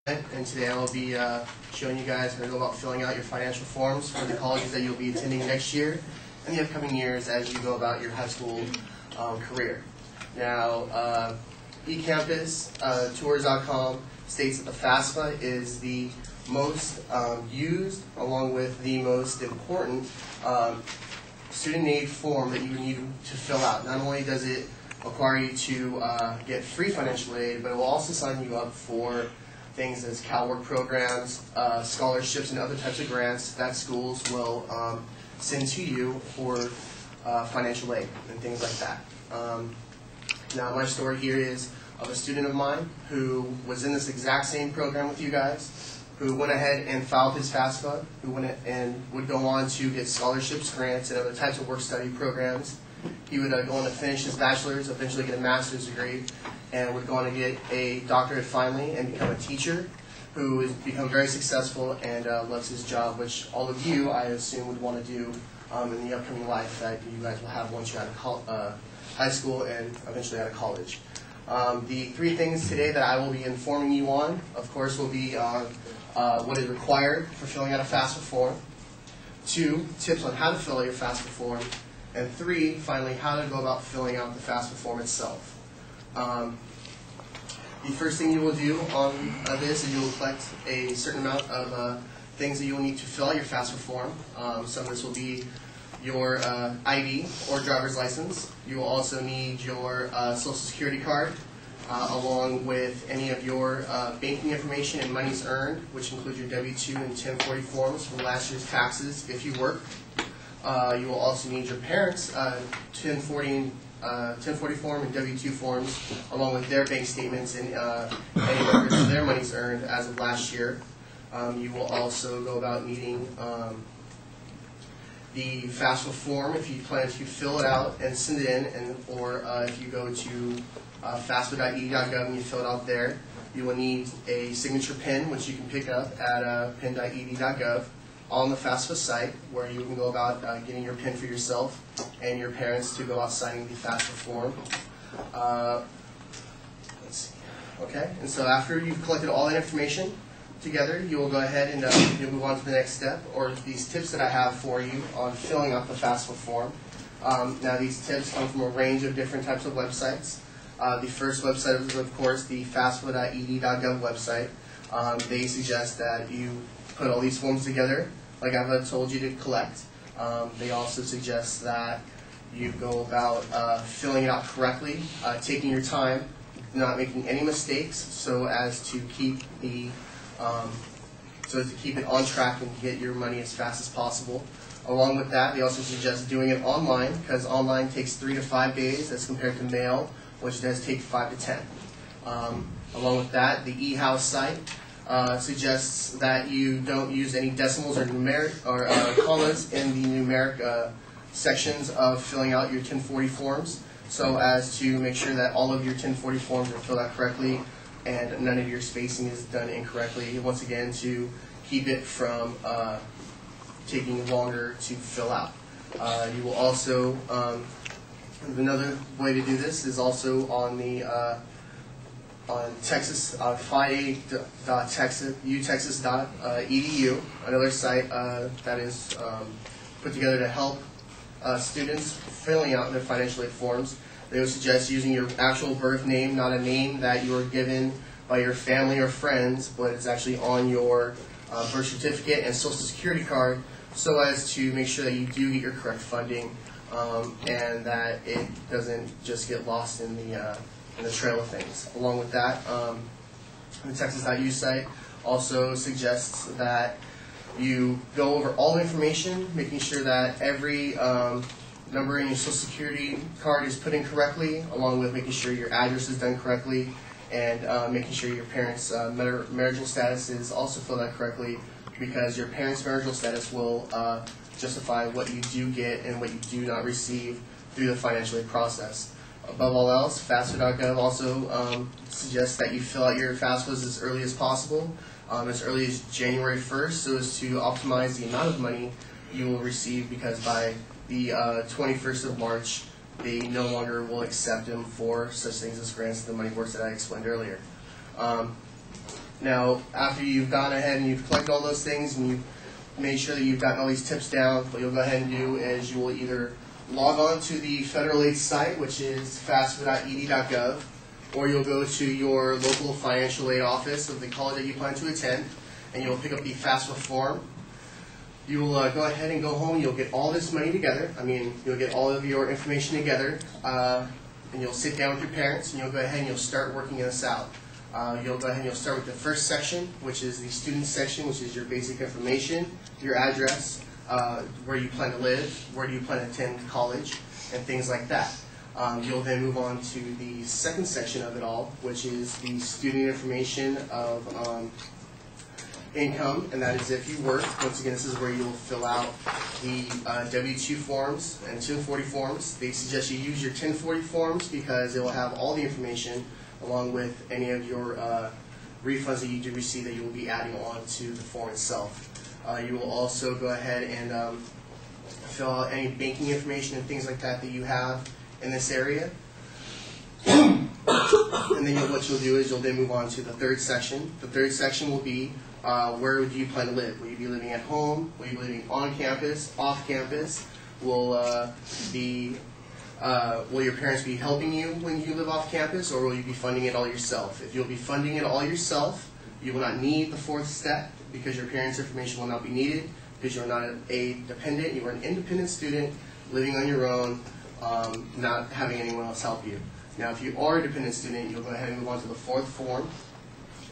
And today I will be showing you guys how to go about filling out your financial forms for the colleges that you'll be attending next year and the upcoming years as you go about your high school career. Now, eCampus, states that the FAFSA is the most used, along with the most important student aid form that you need to fill out. Not only does it require you to get free financial aid, but it will also sign you up for things as CalWORK programs, scholarships, and other types of grants that schools will send to you for financial aid and things like that. Now, my story here is of a student of mine who was in this exact same program with you guys, who went ahead and filed his FAFSA, who went and would go on to get scholarships, grants, and other types of work-study programs. He would go on to finish his bachelor's, eventually get a master's degree, and would go on to get a doctorate finally and become a teacher who has become very successful and loves his job, which all of you, I assume, would want to do in the upcoming life that you guys will have once you're out of high school and eventually out of college. The three things today that I will be informing you on, of course, will be what is required for filling out a FAFSA form, 2, tips on how to fill out your FAFSA form, and 3, finally, how to go about filling out the FAFSA form itself. The first thing you will do on this is you will collect a certain amount of things that you will need to fill out your FAFSA form. Some of this will be your ID or driver's license. You will also need your Social Security card, along with any of your banking information and monies earned, which includes your W-2 and 1040 forms from last year's taxes if you work. You will also need your parents' 1040 form and W-2 forms, along with their bank statements and any records of their monies earned as of last year. You will also go about needing the FAFSA form if you plan to fill it out and send it in, or if you go to FAFSA.edu.gov and you fill it out there, you will need a signature pin, which you can pick up at pin.edu.gov on the FAFSA site, where you can go about getting your pin for yourself and your parents to go out signing the FAFSA form. Let's see. Okay, and so after you've collected all that information together, you will go ahead and you'll move on to the next step, or these tips that I have for you on filling out the FAFSA form. Now, these tips come from a range of different types of websites. The first website is, of course, the FAFSA.ed.gov website. They suggest that you put all these forms together, like I've told you to collect. They also suggest that you go about filling it out correctly, taking your time, not making any mistakes, so as to keep it on track and get your money as fast as possible. Along with that, they also suggest doing it online, because online takes 3 to 5 days as compared to mail, which does take 5 to 10. Along with that, the eHouse site suggests that you don't use any decimals or numeric or commas in the numeric sections of filling out your 1040 forms, so as to make sure that all of your 1040 forms are filled out correctly and none of your spacing is done incorrectly. Once again, to keep it from taking longer to fill out. You will also, another way to do this is also on the on Texas, FIA.utexas.edu, another site that is put together to help students filling out their financial aid forms. They would suggest using your actual birth name, not a name that you were given by your family or friends, but it's actually on your birth certificate and Social Security card, so as to make sure that you do get your correct funding and that it doesn't just get lost in the trail of things. Along with that, the Texas.u site also suggests that you go over all the information, making sure that every number in your Social Security card is put in correctly, along with making sure your address is done correctly, and making sure your parents' marital status is also filled out correctly, because your parents' marital status will justify what you do get and what you do not receive through the financial aid process. Above all else, FAFSA.gov also suggests that you fill out your FAFSAs as early as possible, as early as January 1st, so as to optimize the amount of money you will receive, because by the 21st of March, they no longer will accept them for such things as grants and the money works that I explained earlier. Now, after you've gone ahead and you've collected all those things and you've made sure that you've gotten all these tips down, what you'll go ahead and do is you will either log on to the federal aid site, which is fasfa.ed.gov, or you'll go to your local financial aid office of the college that you plan to attend, and you'll pick up the FAFSA form. You'll go ahead and go home, you'll get all this money together, you'll get all of your information together, and you'll sit down with your parents, and you'll go ahead and you'll start working this out. You'll go ahead and you'll start with the first section, which is the student section, which is your basic information, your address, where you plan to live, where do you plan to attend college, and things like that. You'll then move on to the second section of it all, which is the student information of income, and that is if you work. Once again, this is where you'll fill out the W-2 forms and 1040 forms. They suggest you use your 1040 forms because it will have all the information along with any of your refunds that you do receive that you will be adding on to the form itself. You will also go ahead and fill out any banking information and things like that that you have in this area. And then what you'll do is you'll then move on to the third section. The third section will be where do you plan to live? Will you be living at home? Will you be living on campus, off campus? Will your parents be helping you when you live off campus, or will you be funding it all yourself? If you'll be funding it all yourself, you will not need the fourth step because your parents' information will not be needed because you're not a dependent. You are an independent student living on your own, not having anyone else help you. Now, if you are a dependent student, you'll go ahead and move on to the fourth form,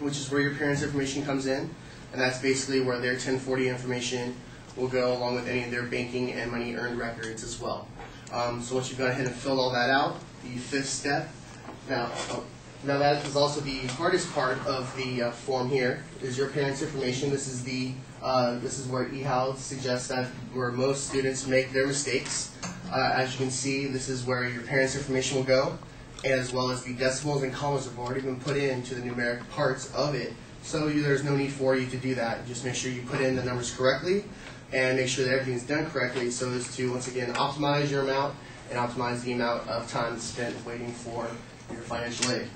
which is where your parents' information comes in, and that's basically where their 1040 information will go along with any of their banking and money earned records as well. So once you've gone ahead and filled all that out, the fifth step, now that is also the hardest part of the form here, is your parents' information. This is where eHow suggests that where most students make their mistakes. As you can see, this is where your parents' information will go, as well as the decimals and commas have already been put into the numeric parts of it. So there's no need for you to do that. Just make sure you put in the numbers correctly and make sure that everything's done correctly so as to, once again, optimize your amount and optimize the amount of time spent waiting for your financial aid.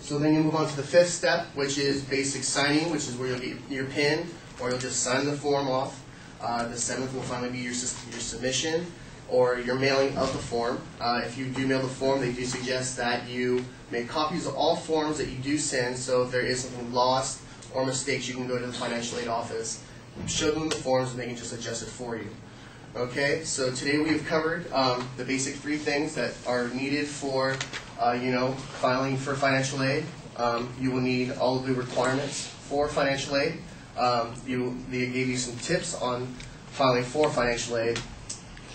So then you move on to the fifth step, which is basic signing, which is where you'll get your PIN, or you'll just sign the form off. The seventh will finally be your submission or your mailing of the form. If you do mail the form, they do suggest that you make copies of all forms that you do send, so if there is something lost or mistakes, you can go to the financial aid office, show them the forms, and they can just adjust it for you. Okay, so today we've covered the basic three things that are needed for filing for financial aid. You will need all of the requirements for financial aid. They gave you some tips on filing for financial aid.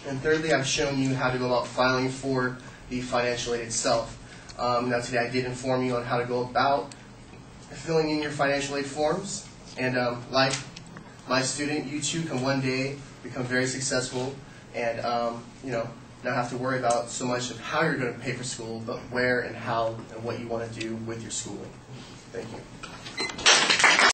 And thirdly, I've shown you how to go about filing for the financial aid itself. Now today I did inform you on how to go about filling in your financial aid forms. And like my student, you too can one day become very successful and not have to worry about so much of how you're going to pay for school, but where and how and what you want to do with your schooling. Thank you.